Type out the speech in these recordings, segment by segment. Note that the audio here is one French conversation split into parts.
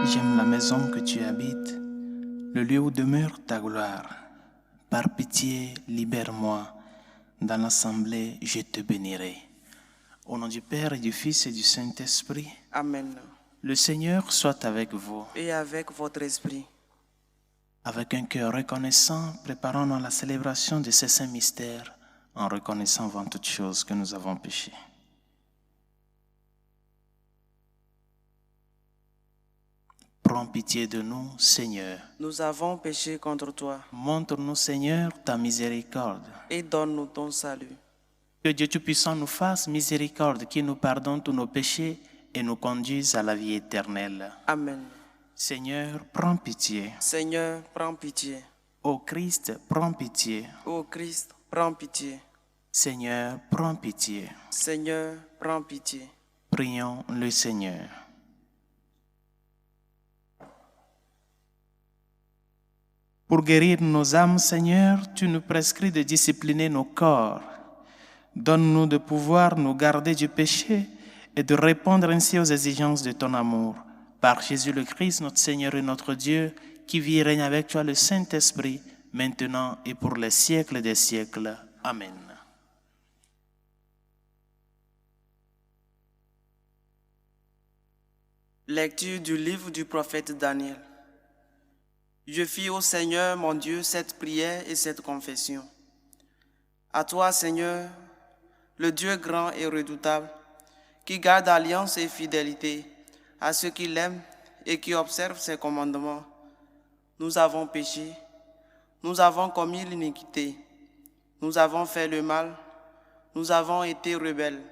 J'aime la maison que tu habites, le lieu où demeure ta gloire. Par pitié, libère-moi. Dans l'assemblée, je te bénirai. Au nom du Père et du Fils et du Saint-Esprit. Amen. Le Seigneur soit avec vous. Et avec votre esprit. Avec un cœur reconnaissant, préparons-nous à la célébration de ces saints mystères en reconnaissant avant toute chose que nous avons péché. Prends pitié de nous, Seigneur. Nous avons péché contre toi. Montre-nous, Seigneur, ta miséricorde. Et donne-nous ton salut. Que Dieu Tout-Puissant nous fasse miséricorde, qui nous pardonne tous nos péchés et nous conduise à la vie éternelle. Amen. Seigneur, prends pitié. Seigneur, prends pitié. Ô Christ, prends pitié. Ô Christ, prends pitié. Seigneur, prends pitié. Seigneur, prends pitié. Prions le Seigneur. Pour guérir nos âmes, Seigneur, tu nous prescris de discipliner nos corps. Donne-nous de pouvoir nous garder du péché et de répondre ainsi aux exigences de ton amour. Par Jésus le Christ, notre Seigneur et notre Dieu, qui vit et règne avec toi le Saint-Esprit, maintenant et pour les siècles des siècles. Amen. Lecture du livre du prophète Daniel. Je fis au Seigneur mon Dieu cette prière et cette confession. À toi, Seigneur, le Dieu grand et redoutable, qui garde alliance et fidélité à ceux qui l'aiment et qui observent ses commandements. Nous avons péché, nous avons commis l'iniquité, nous avons fait le mal, nous avons été rebelles.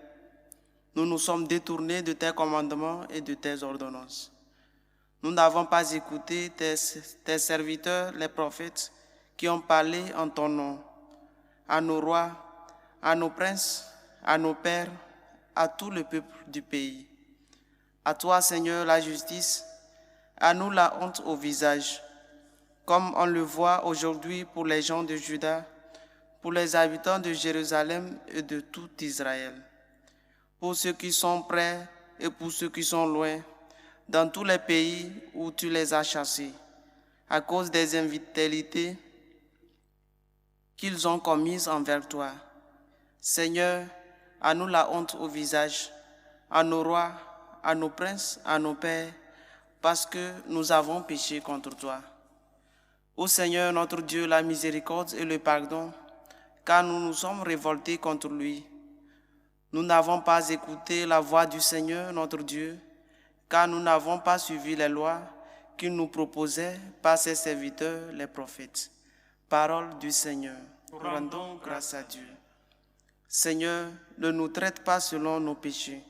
Nous nous sommes détournés de tes commandements et de tes ordonnances. Nous n'avons pas écouté tes serviteurs, les prophètes, qui ont parlé en ton nom, à nos rois, à nos princes, à nos pères, à tout le peuple du pays. À toi, Seigneur, la justice, à nous la honte au visage, comme on le voit aujourd'hui pour les gens de Juda, pour les habitants de Jérusalem et de tout Israël, pour ceux qui sont près et pour ceux qui sont loin, dans tous les pays où tu les as chassés, à cause des infidélités qu'ils ont commises envers toi. Seigneur, à nous la honte au visage, à nos rois, à nos princes, à nos pères, parce que nous avons péché contre toi. Ô Seigneur, notre Dieu, la miséricorde et le pardon, car nous nous sommes révoltés contre lui. Nous n'avons pas écouté la voix du Seigneur, notre Dieu, car nous n'avons pas suivi les lois qu'il nous proposait par ses serviteurs, les prophètes. Parole du Seigneur. Rendons grâce à Dieu. Seigneur, ne nous traite pas selon nos péchés.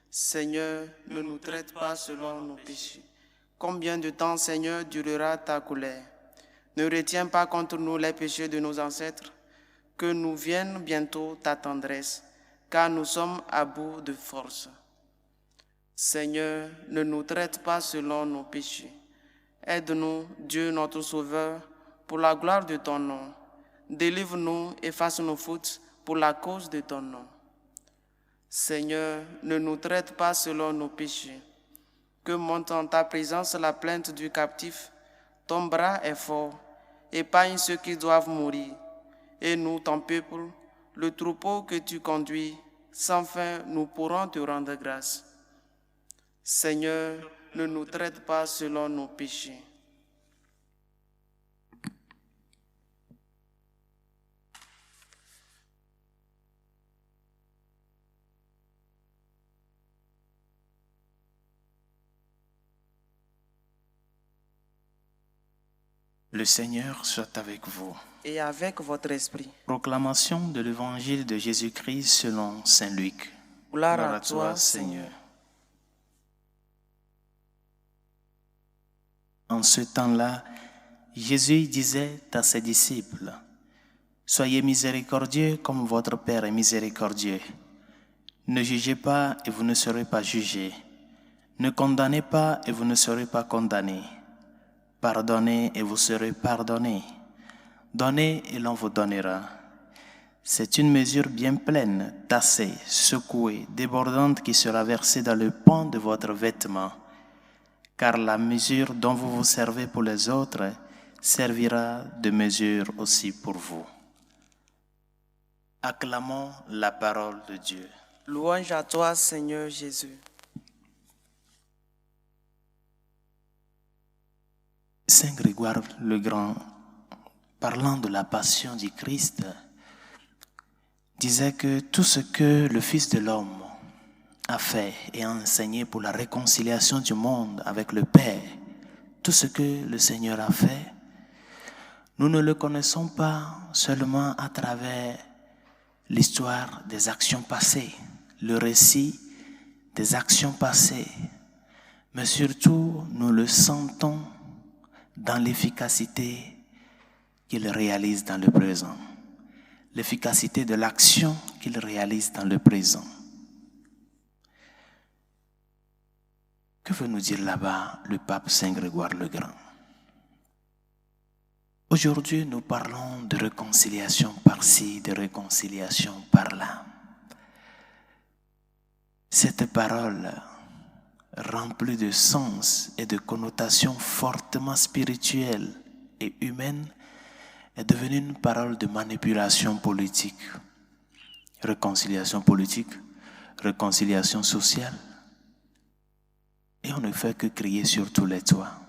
Seigneur, ne nous traite pas selon nos péchés. Combien de temps, Seigneur, durera ta colère? Ne retiens pas contre nous les péchés de nos ancêtres, que nous vienne bientôt ta tendresse, car nous sommes à bout de force. Seigneur, ne nous traite pas selon nos péchés. Aide-nous, Dieu notre Sauveur, pour la gloire de ton nom. Délivre-nous, efface nos fautes pour la cause de ton nom. Seigneur, ne nous traite pas selon nos péchés. Que monte en ta présence la plainte du captif. Ton bras est fort. Épargne ceux qui doivent mourir. Et nous, ton peuple, le troupeau que tu conduis, sans fin nous pourrons te rendre grâce. Seigneur, ne nous traite pas selon nos péchés. Le Seigneur soit avec vous. Et avec votre esprit. Proclamation de l'Évangile de Jésus-Christ selon saint Luc. Gloire à toi, Seigneur. En ce temps-là, Jésus disait à ses disciples, « Soyez miséricordieux comme votre Père est miséricordieux. Ne jugez pas et vous ne serez pas jugés. Ne condamnez pas et vous ne serez pas condamnés. Pardonnez et vous serez pardonnés. Donnez et l'on vous donnera. C'est une mesure bien pleine, tassée, secouée, débordante qui sera versée dans le pan de votre vêtement. car la mesure dont vous vous servez pour les autres servira de mesure aussi pour vous. Acclamons la parole de Dieu. Louange à toi, Seigneur Jésus. Saint Grégoire le Grand, parlant de la passion du Christ, disait que tout ce que le Fils de l'homme a fait et a enseigné pour la réconciliation du monde avec le Père, tout ce que le Seigneur a fait, nous ne le connaissons pas seulement à travers l'histoire des actions passées, le récit des actions passées, mais surtout nous le sentons dans l'efficacité qu'il réalise dans le présent, l'efficacité de l'action qu'il réalise dans le présent. Que veut nous dire là-bas le pape Saint Grégoire le Grand? Aujourd'hui, nous parlons de réconciliation par-ci, de réconciliation par-là. Cette parole, remplie de sens et de connotations fortement spirituelles et humaines, est devenue une parole de manipulation politique. Réconciliation politique, réconciliation sociale. Et on ne fait que crier sur tous les toits.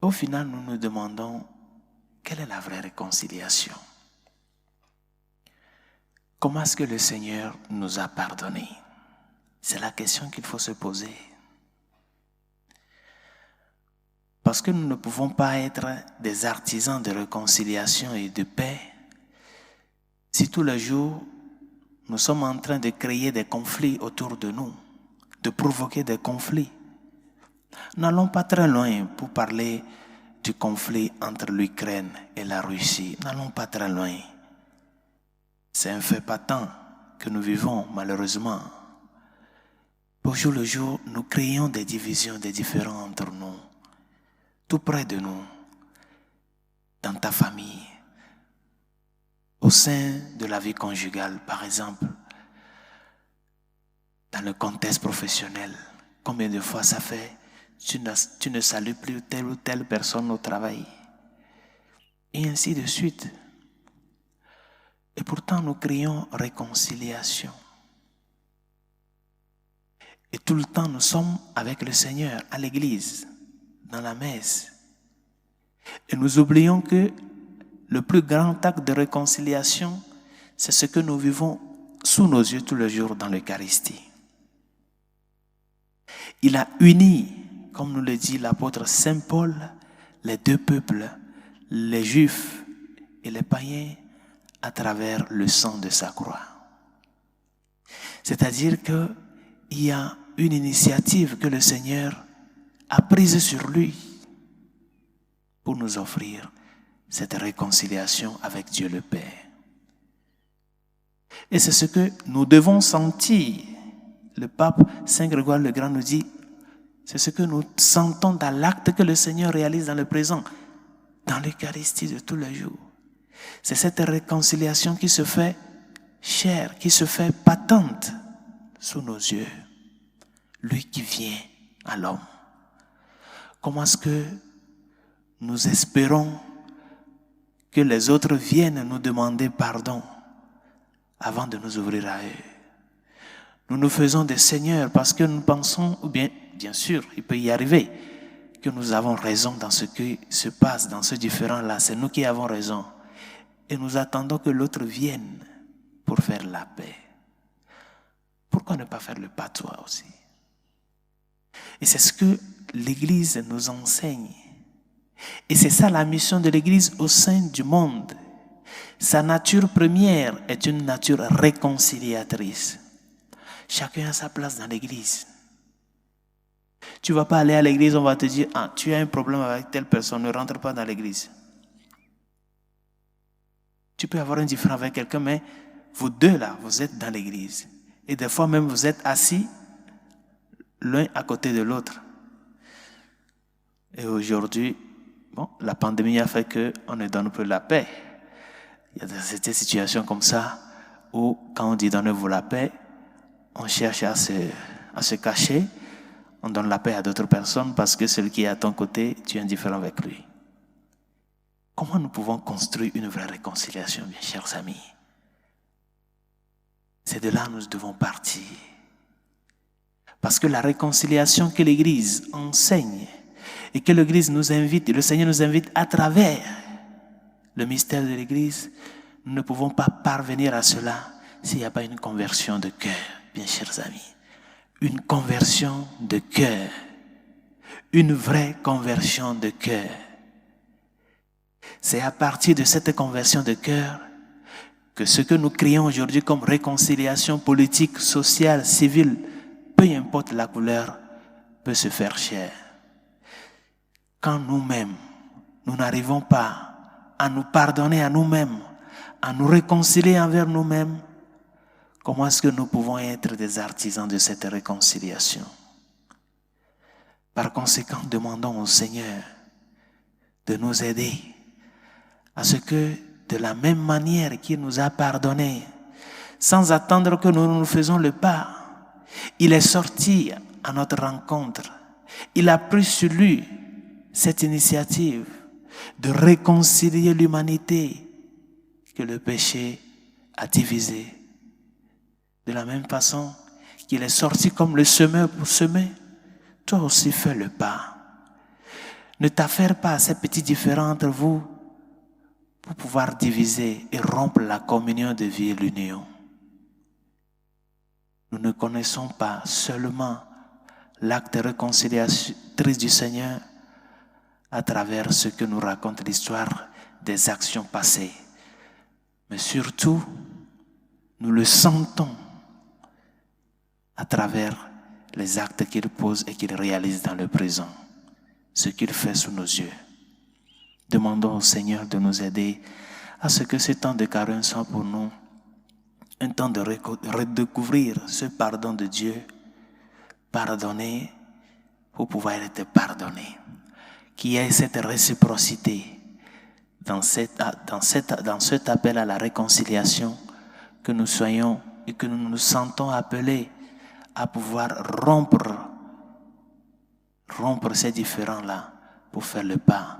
Au final, nous nous demandons quelle est la vraie réconciliation. Comment est-ce que le Seigneur nous a pardonné? C'est la question qu'il faut se poser. Parce que nous ne pouvons pas être des artisans de réconciliation et de paix si tous les jours nous sommes en train de créer des conflits autour de nous, de provoquer des conflits. N'allons pas très loin pour parler du conflit entre l'Ukraine et la Russie. N'allons pas très loin. C'est un fait patent que nous vivons malheureusement. Au jour le jour, nous créons des divisions, des différends entre nous, tout près de nous, dans ta famille, au sein de la vie conjugale, par exemple, dans le contexte professionnel. Combien de fois ça fait, tu ne salues plus telle ou telle personne au travail, et ainsi de suite. Et pourtant, nous crions réconciliation. Et tout le temps, nous sommes avec le Seigneur à l'église, dans la messe. Et nous oublions que le plus grand acte de réconciliation, c'est ce que nous vivons sous nos yeux tous les jours dans l'Eucharistie. Il a uni, comme nous le dit l'apôtre Saint Paul, les deux peuples, les Juifs et les païens, à travers le sang de sa croix. C'est-à-dire qu'il y a une initiative que le Seigneur a prise sur lui pour nous offrir cette réconciliation avec Dieu le Père. Et c'est ce que nous devons sentir. Le pape Saint Grégoire le Grand nous dit, c'est ce que nous sentons dans l'acte que le Seigneur réalise dans le présent, dans l'Eucharistie de tous les jours. C'est cette réconciliation qui se fait chère, qui se fait patente sous nos yeux. Lui qui vient à l'homme. Comment est-ce que nous espérons que les autres viennent nous demander pardon avant de nous ouvrir à eux? Nous nous faisons des seigneurs parce que nous pensons, ou bien sûr, il peut y arriver, que nous avons raison dans ce qui se passe, dans ce différend-là. C'est nous qui avons raison. Et nous attendons que l'autre vienne pour faire la paix. Pourquoi ne pas faire le patois aussi? Et c'est ce que l'Église nous enseigne. Et c'est ça la mission de l'Église au sein du monde. Sa nature première est une nature réconciliatrice. Chacun a sa place dans l'Église. Tu ne vas pas aller à l'église, on va te dire, ah, tu as un problème avec telle personne, ne rentre pas dans l'église. Tu peux avoir un différend avec quelqu'un, mais vous deux là, vous êtes dans l'église. Et des fois même, vous êtes assis l'un à côté de l'autre. Et aujourd'hui, la pandémie a fait qu'on ne donne plus la paix. Il y a cette situation comme ça, où quand on dit donnez-vous la paix, on cherche à se cacher, on donne la paix à d'autres personnes parce que celui qui est à ton côté, tu es indifférent avec lui. Comment nous pouvons construire une vraie réconciliation, mes chers amis? C'est de là que nous devons partir. Parce que la réconciliation que l'Église enseigne et que l'Église nous invite, et le Seigneur nous invite à travers le mystère de l'Église, nous ne pouvons pas parvenir à cela s'il n'y a pas une conversion de cœur, bien chers amis. Une conversion de cœur. Une vraie conversion de cœur. C'est à partir de cette conversion de cœur que ce que nous crions aujourd'hui comme réconciliation politique, sociale, civile, peu importe la couleur, peut se faire chair. Quand nous-mêmes, nous n'arrivons pas à nous pardonner à nous-mêmes, à nous réconcilier envers nous-mêmes, comment est-ce que nous pouvons être des artisans de cette réconciliation? Par conséquent, demandons au Seigneur de nous aider à ce que, de la même manière qu'il nous a pardonné, sans attendre que nous faisons le pas, il est sorti à notre rencontre. Il a pris sur lui cette initiative de réconcilier l'humanité que le péché a divisé. De la même façon qu'il est sorti comme le semeur pour semer, toi aussi fais le pas. Ne t'affaire pas à ces petits différends entre vous pour pouvoir diviser et rompre la communion de vie et l'union. Nous ne connaissons pas seulement l'acte réconciliatrice du Seigneur à travers ce que nous raconte l'histoire des actions passées. Mais surtout, nous le sentons à travers les actes qu'il pose et qu'il réalise dans le présent, ce qu'il fait sous nos yeux. Demandons au Seigneur de nous aider à ce que ce temps de carême soit pour nous un temps de redécouvrir ce pardon de Dieu, pardonner pour pouvoir être pardonné. Qu'il y ait cette réciprocité dans cet appel à la réconciliation, que nous soyons et que nous nous sentons appelés à pouvoir rompre ces différends-là pour faire le pas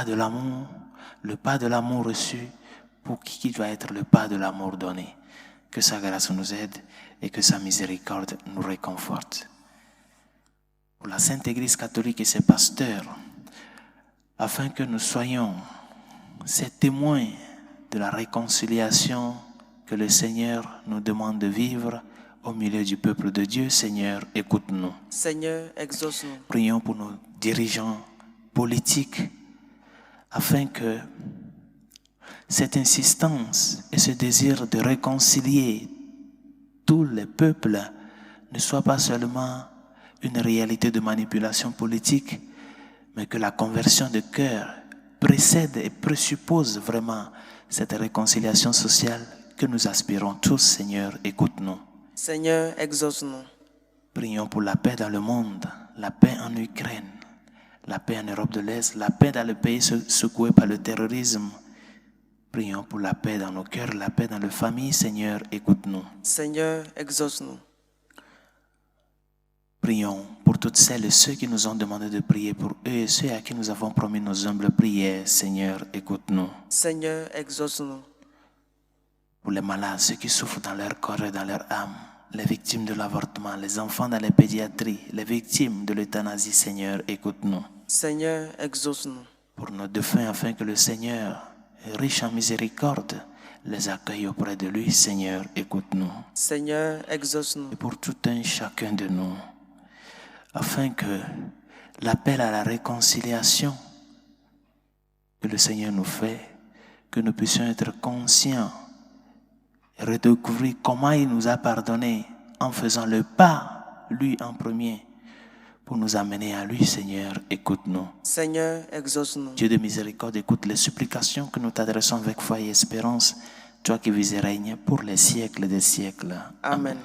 de l'amour reçu pour qui doit être le pas de l'amour donné. Que sa grâce nous aide et que sa miséricorde nous réconforte. Pour la Sainte Église catholique et ses pasteurs, afin que nous soyons ces témoins de la réconciliation que le Seigneur nous demande de vivre au milieu du peuple de Dieu. Seigneur, écoute-nous. Seigneur, exauce-nous. Prions pour nos dirigeants politiques afin que cette insistance et ce désir de réconcilier tous les peuples ne soit pas seulement une réalité de manipulation politique, mais que la conversion de cœur précède et présuppose vraiment cette réconciliation sociale que nous aspirons tous. Seigneur, écoute-nous. Seigneur, exauce-nous. Prions pour la paix dans le monde, la paix en Ukraine, la paix en Europe de l'Est, la paix dans le pays secoué par le terrorisme. Prions pour la paix dans nos cœurs, la paix dans les familles. Seigneur, écoute-nous. Seigneur, exauce-nous. Prions pour toutes celles et ceux qui nous ont demandé de prier pour eux et ceux à qui nous avons promis nos humbles prières. Seigneur, écoute-nous. Seigneur, exauce-nous. Pour les malades, ceux qui souffrent dans leur corps et dans leur âme, les victimes de l'avortement, les enfants dans les pédiatries, les victimes de l'euthanasie. Seigneur, écoute-nous. Seigneur, exauce-nous. Pour nos défunts, afin que le Seigneur, riche en miséricorde, les accueille auprès de lui. Seigneur, écoute-nous. Seigneur, exauce-nous. Et pour tout un chacun de nous, afin que l'appel à la réconciliation que le Seigneur nous fait, que nous puissions être conscients et redécouvrir comment il nous a pardonné en faisant le pas, lui en premier, pour nous amener à lui. Seigneur, écoute-nous. Seigneur, exauce-nous. Dieu de miséricorde, écoute les supplications que nous t'adressons avec foi et espérance, toi qui vis et règnes pour les siècles des siècles. Amen.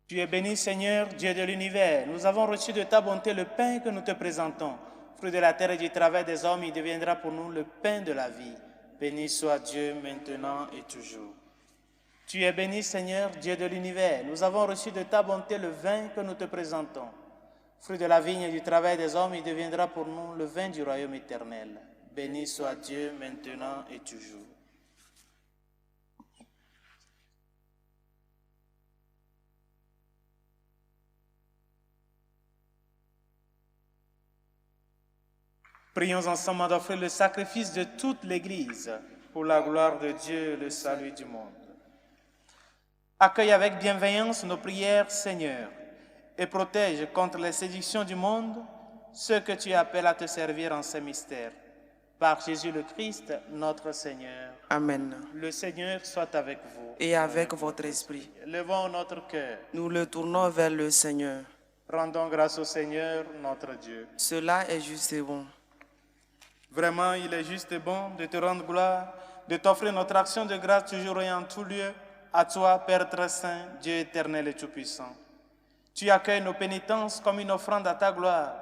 Tu es béni, Seigneur, Dieu de l'univers. Nous avons reçu de ta bonté le pain que nous te présentons. Fruit de la terre et du travail des hommes, il deviendra pour nous le pain de la vie. Béni soit Dieu maintenant et toujours. Tu es béni, Seigneur, Dieu de l'univers. Nous avons reçu de ta bonté le vin que nous te présentons. Fruit de la vigne et du travail des hommes, il deviendra pour nous le vin du royaume éternel. Béni soit Dieu maintenant et toujours. Prions ensemble d'offrir le sacrifice de toute l'Église pour la gloire de Dieu et le salut du monde. Accueille avec bienveillance nos prières, Seigneur, et protège contre les séductions du monde ceux que tu appelles à te servir en ces mystères. Par Jésus le Christ, notre Seigneur. Amen. Le Seigneur soit avec vous. Et avec votre esprit. Levons notre cœur. Nous le tournons vers le Seigneur. Rendons grâce au Seigneur, notre Dieu. Cela est juste et bon. Vraiment, il est juste et bon de te rendre gloire, de t'offrir notre action de grâce toujours et en tout lieu, à toi, Père très saint, Dieu éternel et tout-puissant. Tu accueilles nos pénitences comme une offrande à ta gloire,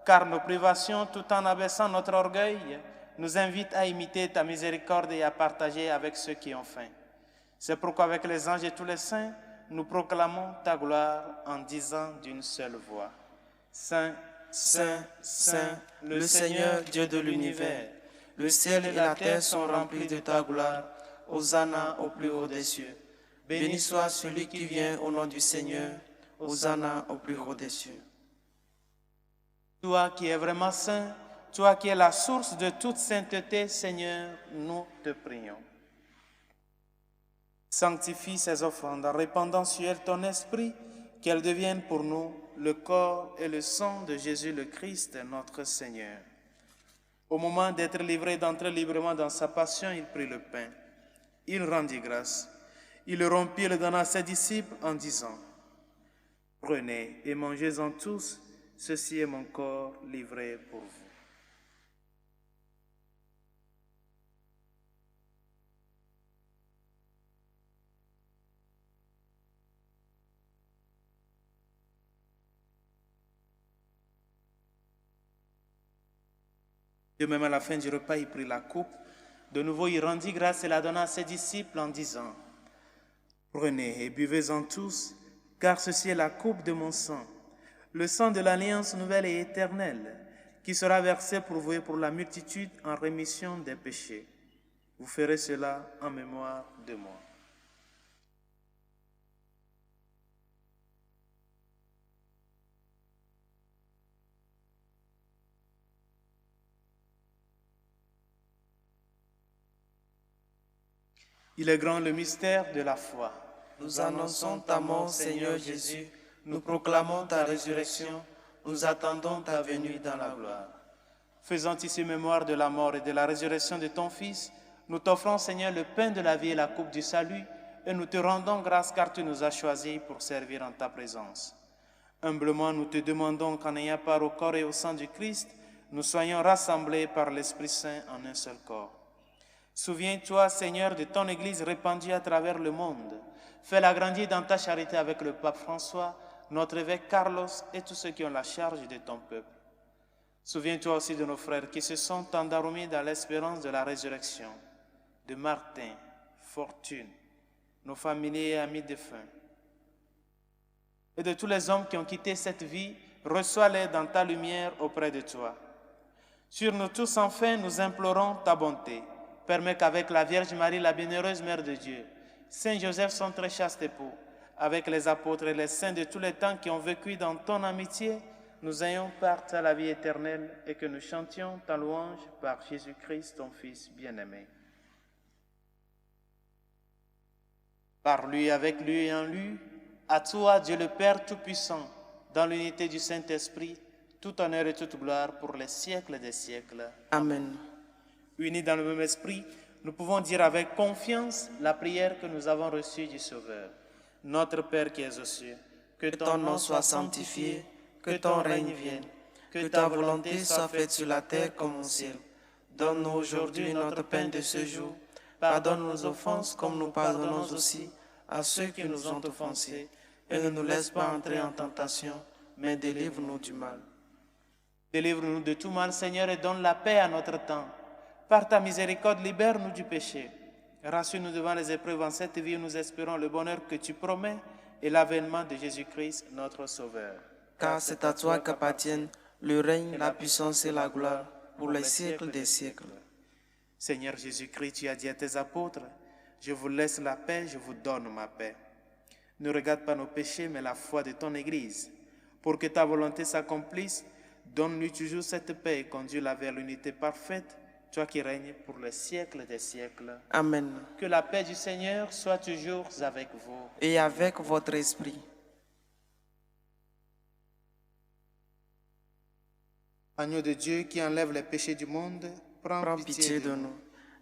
car nos privations, tout en abaissant notre orgueil, nous invitent à imiter ta miséricorde et à partager avec ceux qui ont faim. C'est pourquoi avec les anges et tous les saints, nous proclamons ta gloire en disant d'une seule voix. Saint, Saint, Saint, le Seigneur Dieu de l'univers, le ciel et la terre sont remplis de ta gloire. Hosanna au plus haut des cieux. Béni soit celui qui vient au nom du Seigneur. Hosanna au plus haut des cieux. Toi qui es vraiment saint, toi qui es la source de toute sainteté, Seigneur, nous te prions. Sanctifie ces offrandes en répandant sur elles ton esprit, qu'elles deviennent pour nous le corps et le sang de Jésus le Christ, notre Seigneur. Au moment d'être livré, d'entrer librement dans sa passion, il prit le pain. Il rendit grâce. Il le rompit et le donna à ses disciples en disant, « Prenez et mangez-en tous, ceci est mon corps livré pour vous. » De même, à la fin du repas, il prit la coupe. De nouveau, il rendit grâce et la donna à ses disciples en disant, « Prenez et buvez-en tous, car ceci est la coupe de mon sang, le sang de l'alliance nouvelle et éternelle, qui sera versé pour vous et pour la multitude en rémission des péchés. Vous ferez cela en mémoire de moi. » Il est grand le mystère de la foi. Nous annonçons ta mort, Seigneur Jésus. Nous proclamons ta résurrection. Nous attendons ta venue dans la gloire. Faisant ici mémoire de la mort et de la résurrection de ton Fils, nous t'offrons, Seigneur, le pain de la vie et la coupe du salut, et nous te rendons grâce car tu nous as choisis pour servir en ta présence. Humblement, nous te demandons qu'en ayant part au corps et au sang du Christ, nous soyons rassemblés par l'Esprit Saint en un seul corps. Souviens-toi, Seigneur, de ton Église répandue à travers le monde. Fais-la grandir dans ta charité avec le pape François, notre évêque Carlos et tous ceux qui ont la charge de ton peuple. Souviens-toi aussi de nos frères qui se sont endormis dans l'espérance de la résurrection, de Martin, Fortune, nos familiers et amis défunts. Et de tous les hommes qui ont quitté cette vie, reçois-les dans ta lumière auprès de toi. Sur nous tous, enfin, nous implorons ta bonté. Permets qu'avec la Vierge Marie, la bienheureuse Mère de Dieu, Saint Joseph, son très chaste époux, avec les apôtres et les saints de tous les temps qui ont vécu dans ton amitié, nous ayons part à la vie éternelle et que nous chantions ta louange par Jésus-Christ, ton Fils bien-aimé. Par lui, avec lui et en lui, à toi, Dieu le Père Tout-Puissant, dans l'unité du Saint-Esprit, tout honneur et toute gloire pour les siècles des siècles. Amen. Unis dans le même esprit, nous pouvons dire avec confiance la prière que nous avons reçue du Sauveur. Notre Père qui es aux cieux, que ton nom soit sanctifié, que ton règne vienne, que ta volonté soit faite sur la terre comme au ciel. Donne-nous aujourd'hui notre pain de ce jour. Pardonne nos offenses comme nous pardonnons aussi à ceux qui nous ont offensés. et ne nous laisse pas entrer en tentation, mais délivre-nous du mal. Délivre-nous de tout mal, Seigneur, et donne la paix à notre temps. Par ta miséricorde, libère-nous du péché. Rassure-nous devant les épreuves en cette vie où nous espérons le bonheur que tu promets et l'avènement de Jésus-Christ, notre Sauveur. Car c'est à toi qu'appartiennent le règne, la puissance et la gloire pour les siècles des siècles. Seigneur Jésus-Christ, tu as dit à tes apôtres, je vous laisse la paix, je vous donne ma paix. Ne regarde pas nos péchés, mais la foi de ton Église. Pour que ta volonté s'accomplisse, donne-lui toujours cette paix et conduis-la vers l'unité parfaite, toi qui règnes pour les siècles des siècles. Amen. Que la paix du Seigneur soit toujours avec vous. Et avec votre esprit. Agneau de Dieu qui enlève les péchés du monde, Prends pitié de nous.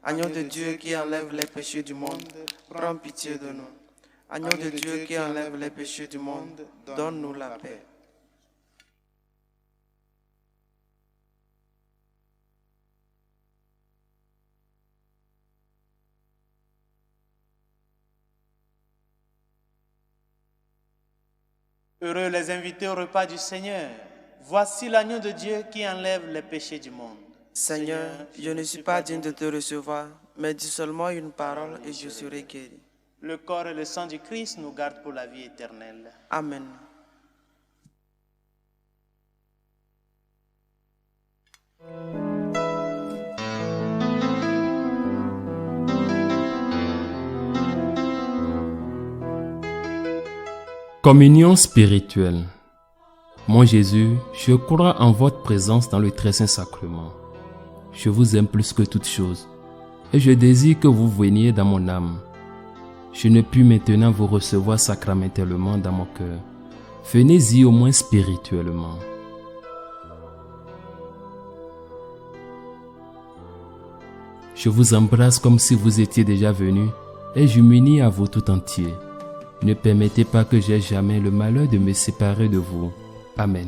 Agneau de Dieu qui enlève les péchés du monde, prends pitié de nous. Agneau de Dieu qui enlève les péchés du monde, donne-nous la paix. Heureux les invités au repas du Seigneur. Voici l'agneau de Dieu qui enlève les péchés du monde. Seigneur, je ne suis pas digne de te recevoir, mais dis seulement une parole et je serai guéri. Le corps et le sang du Christ nous gardent pour la vie éternelle. Amen. Communion spirituelle. Mon Jésus, je crois en votre présence dans le très saint sacrement. Je vous aime plus que toute chose et je désire que vous veniez dans mon âme. Je ne puis maintenant vous recevoir sacramentellement dans mon cœur. Venez-y au moins spirituellement. Je vous embrasse comme si vous étiez déjà venu et je m'unis à vous tout entier. Ne permettez pas que j'aie jamais le malheur de me séparer de vous. Amen.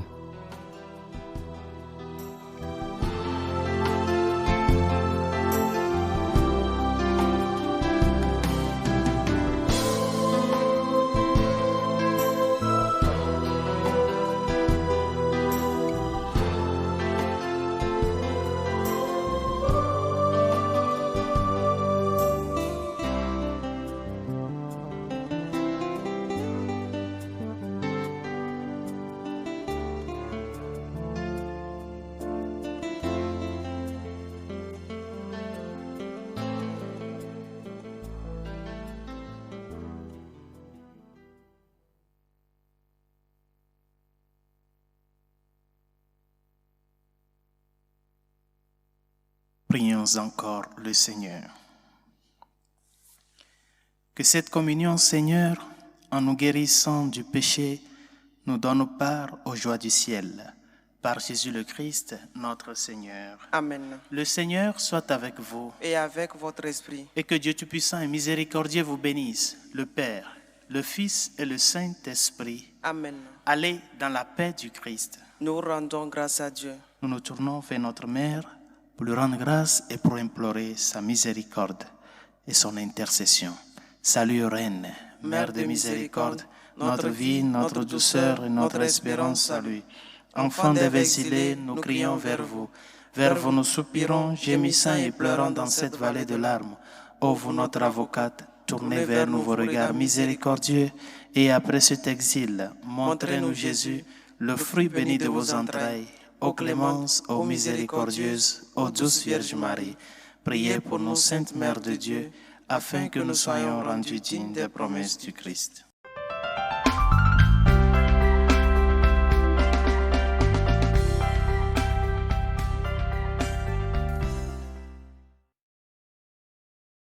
Prions encore le Seigneur. Que cette communion, Seigneur, en nous guérissant du péché, nous donne part aux joies du ciel. Par Jésus le Christ, notre Seigneur. Amen. Le Seigneur soit avec vous. Et avec votre esprit. Et que Dieu Tout-Puissant et Miséricordieux vous bénisse, le Père, le Fils et le Saint-Esprit. Amen. Allez dans la paix du Christ. Nous rendons grâce à Dieu. Nous nous tournons vers notre Mère pour lui rendre grâce et pour implorer sa miséricorde et son intercession. Salut, Reine, Mère de miséricorde, notre vie, notre douceur et notre espérance à lui. Enfants des exilés, nous crions vers vous. Vers vous nous soupirons, gémissant et pleurant dans cette vallée de larmes. Ô vous, notre avocate, tournez vers nous vos regards miséricordieux et après cet exil, montrez-nous Jésus, le fruit béni de vos entrailles. Ô clémence, ô miséricordieuse, ô douce Vierge Marie, priez pour nous, Sainte Mère de Dieu, afin que nous soyons rendus dignes des promesses du Christ.